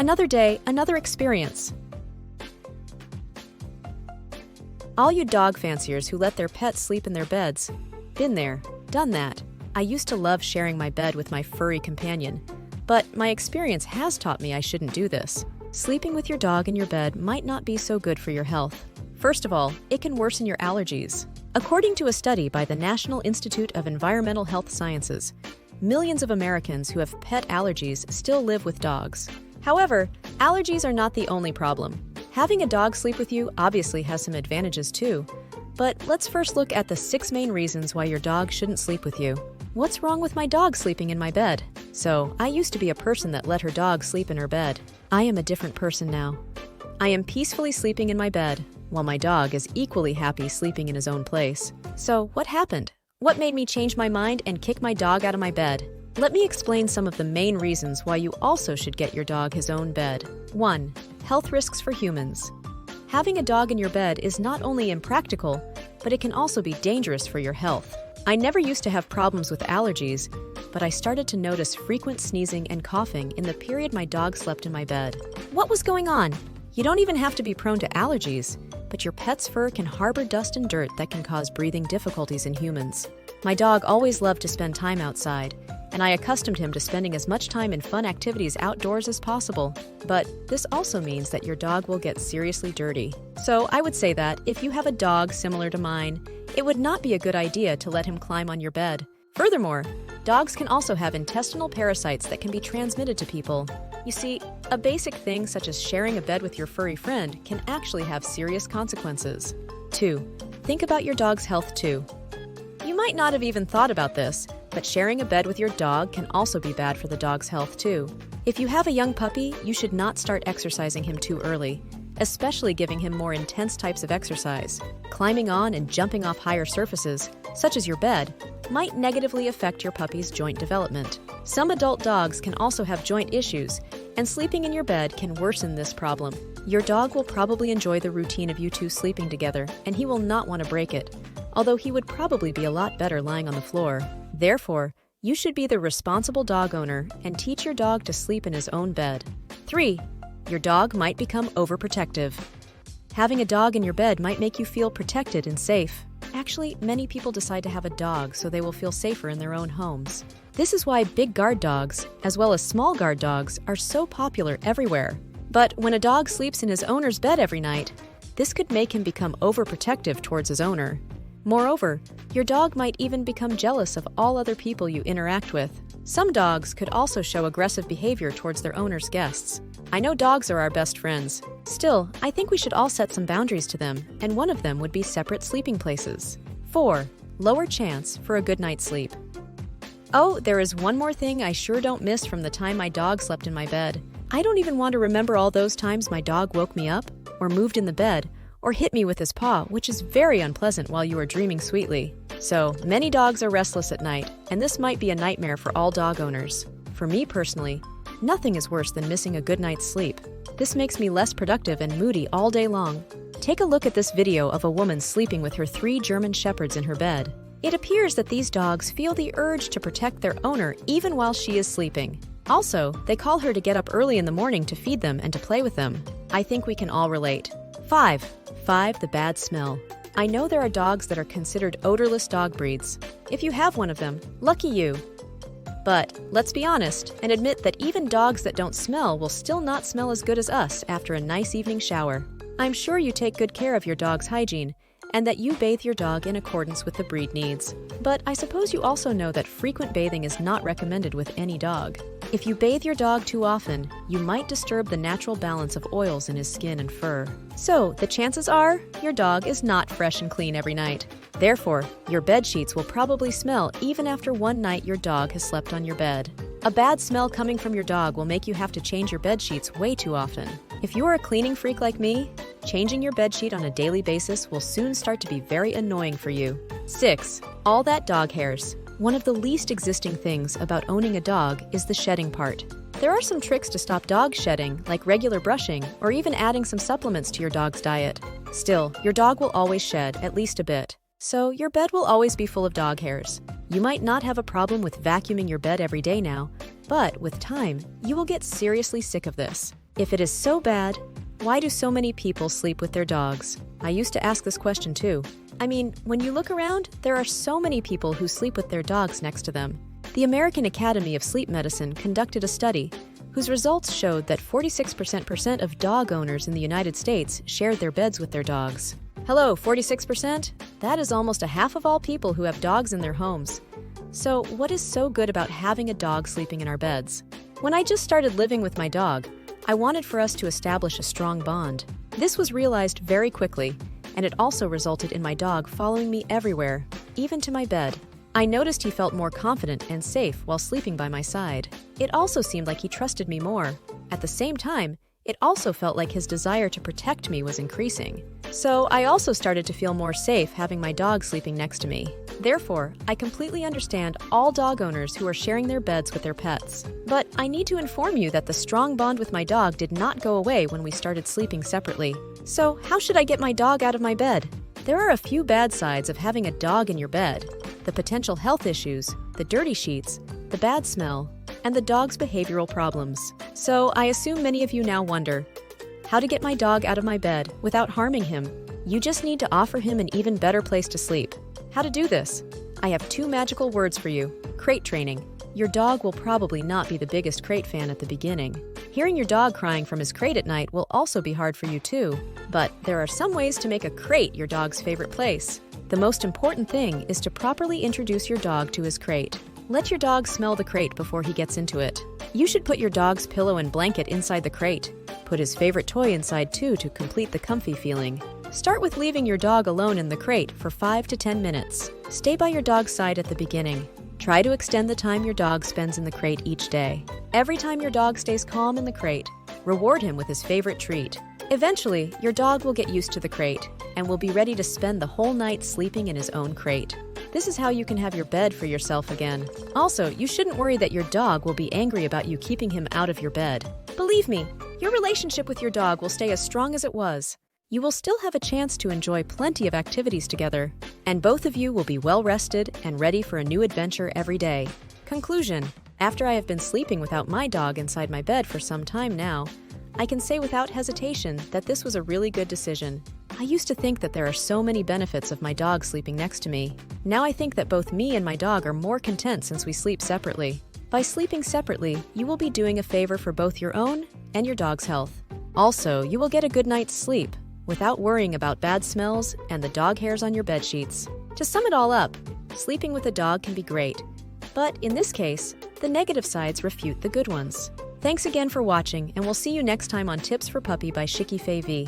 Another day, another experience. All you dog fanciers who let their pets sleep in their beds. Been there, done that. I used to love sharing my bed with my furry companion, but my experience has taught me I shouldn't do this. Sleeping with your dog in your bed might not be so good for your health. First of all, it can worsen your allergies. According to a study by the National Institute of Environmental Health Sciences, millions of Americans who have pet allergies still live with dogs. However, allergies are not the only problem. Having a dog sleep with you obviously has some advantages too. But let's first look at the 6 main reasons why your dog shouldn't sleep with you. What's wrong with my dog sleeping in my bed? So, I used to be a person that let her dog sleep in her bed. I am a different person now. I am peacefully sleeping in my bed, while my dog is equally happy sleeping in his own place. So, what happened? What made me change my mind and kick my dog out of my bed? Let me explain some of the main reasons why you also should get your dog his own bed. 1. Health risks for humans. Having a dog in your bed is not only impractical, but it can also be dangerous for your health. I never used to have problems with allergies, but I started to notice frequent sneezing and coughing in the period my dog slept in my bed. What was going on? You don't even have to be prone to allergies, but your pet's fur can harbor dust and dirt that can cause breathing difficulties in humans. My dog always loved to spend time outside, and I accustomed him to spending as much time in fun activities outdoors as possible. But this also means that your dog will get seriously dirty. So I would say that if you have a dog similar to mine, it would not be a good idea to let him climb on your bed. Furthermore, dogs can also have intestinal parasites that can be transmitted to people. You see, a basic thing such as sharing a bed with your furry friend can actually have serious consequences. 2. Think about your dog's health too. You might not have even thought about this, but sharing a bed with your dog can also be bad for the dog's health too. If you have a young puppy, you should not start exercising him too early, especially giving him more intense types of exercise. Climbing on and jumping off higher surfaces, such as your bed, might negatively affect your puppy's joint development. Some adult dogs can also have joint issues, and sleeping in your bed can worsen this problem. Your dog will probably enjoy the routine of you two sleeping together, and he will not want to break it, although he would probably be a lot better lying on the floor. Therefore, you should be the responsible dog owner and teach your dog to sleep in his own bed. 3. Your dog might become overprotective. Having a dog in your bed might make you feel protected and safe. Actually, many people decide to have a dog so they will feel safer in their own homes. This is why big guard dogs, as well as small guard dogs, are so popular everywhere. But when a dog sleeps in his owner's bed every night, this could make him become overprotective towards his owner. Moreover, your dog might even become jealous of all other people you interact with. Some dogs could also show aggressive behavior towards their owner's guests. I know dogs are our best friends. Still, I think we should all set some boundaries to them, and one of them would be separate sleeping places. 4. Lower chance for a good night's sleep. Oh, there is one more thing I sure don't miss from the time my dog slept in my bed. I don't even want to remember all those times my dog woke me up, or moved in the bed, or hit me with his paw, which is very unpleasant while you are dreaming sweetly. So, many dogs are restless at night, and this might be a nightmare for all dog owners. For me personally, nothing is worse than missing a good night's sleep. This makes me less productive and moody all day long. Take a look at this video of a woman sleeping with her 3 German Shepherds in her bed. It appears that these dogs feel the urge to protect their owner even while she is sleeping. Also, they call her to get up early in the morning to feed them and to play with them. I think we can all relate. 5. The bad smell. I know there are dogs that are considered odorless dog breeds. If you have one of them, lucky you. But let's be honest and admit that even dogs that don't smell will still not smell as good as us after a nice evening shower. I'm sure you take good care of your dog's hygiene and that you bathe your dog in accordance with the breed needs. But I suppose you also know that frequent bathing is not recommended with any dog. If you bathe your dog too often, you might disturb the natural balance of oils in his skin and fur. So, the chances are, your dog is not fresh and clean every night. Therefore, your bed sheets will probably smell even after one night your dog has slept on your bed. A bad smell coming from your dog will make you have to change your bed sheets way too often. If you are a cleaning freak like me, changing your bed sheet on a daily basis will soon start to be very annoying for you. 6. All that dog hairs. One of the least existing things about owning a dog is the shedding part. There are some tricks to stop dog shedding, like regular brushing or even adding some supplements to your dog's diet. Still, your dog will always shed at least a bit, so your bed will always be full of dog hairs. You might not have a problem with vacuuming your bed every day now, but with time, you will get seriously sick of this. If it is so bad, why do so many people sleep with their dogs? I used to ask this question too. I mean, when you look around, there are so many people who sleep with their dogs next to them. The American Academy of Sleep Medicine conducted a study whose results showed that 46% of dog owners in the United States shared their beds with their dogs. Hello, 46%? That is almost a half of all people who have dogs in their homes. So, what is so good about having a dog sleeping in our beds? When I just started living with my dog, I wanted for us to establish a strong bond. This was realized very quickly, and it also resulted in my dog following me everywhere, even to my bed. I noticed he felt more confident and safe while sleeping by my side. It also seemed like he trusted me more. At the same time, it also felt like his desire to protect me was increasing. So I also started to feel more safe having my dog sleeping next to me. Therefore, I completely understand all dog owners who are sharing their beds with their pets. But I need to inform you that the strong bond with my dog did not go away when we started sleeping separately. So how should I get my dog out of my bed? There are a few bad sides of having a dog in your bed: the potential health issues, the dirty sheets, the bad smell, and the dog's behavioral problems. So I assume many of you now wonder, how to get my dog out of my bed without harming him? You just need to offer him an even better place to sleep. How to do this? I have 2 magical words for you: crate training. Your dog will probably not be the biggest crate fan at the beginning. Hearing your dog crying from his crate at night will also be hard for you too. But there are some ways to make a crate your dog's favorite place. The most important thing is to properly introduce your dog to his crate. Let your dog smell the crate before he gets into it. You should put your dog's pillow and blanket inside the crate. Put his favorite toy inside too to complete the comfy feeling. Start with leaving your dog alone in the crate for 5 to 10 minutes. Stay by your dog's side at the beginning. Try to extend the time your dog spends in the crate each day. Every time your dog stays calm in the crate, reward him with his favorite treat. Eventually, your dog will get used to the crate and will be ready to spend the whole night sleeping in his own crate. This is how you can have your bed for yourself again. Also, you shouldn't worry that your dog will be angry about you keeping him out of your bed. Believe me, your relationship with your dog will stay as strong as it was. You will still have a chance to enjoy plenty of activities together, and both of you will be well rested and ready for a new adventure every day. Conclusion: after I have been sleeping without my dog inside my bed for some time now, I can say without hesitation that this was a really good decision. I used to think that there are so many benefits of my dog sleeping next to me. Now I think that both me and my dog are more content since we sleep separately. By sleeping separately, you will be doing a favor for both your own and your dog's health. Also, you will get a good night's sleep without worrying about bad smells and the dog hairs on your bed sheets. To sum it all up, sleeping with a dog can be great, but in this case, the negative sides refute the good ones. Thanks again for watching, and we'll see you next time on Tips for Puppy by Shiki Fei V.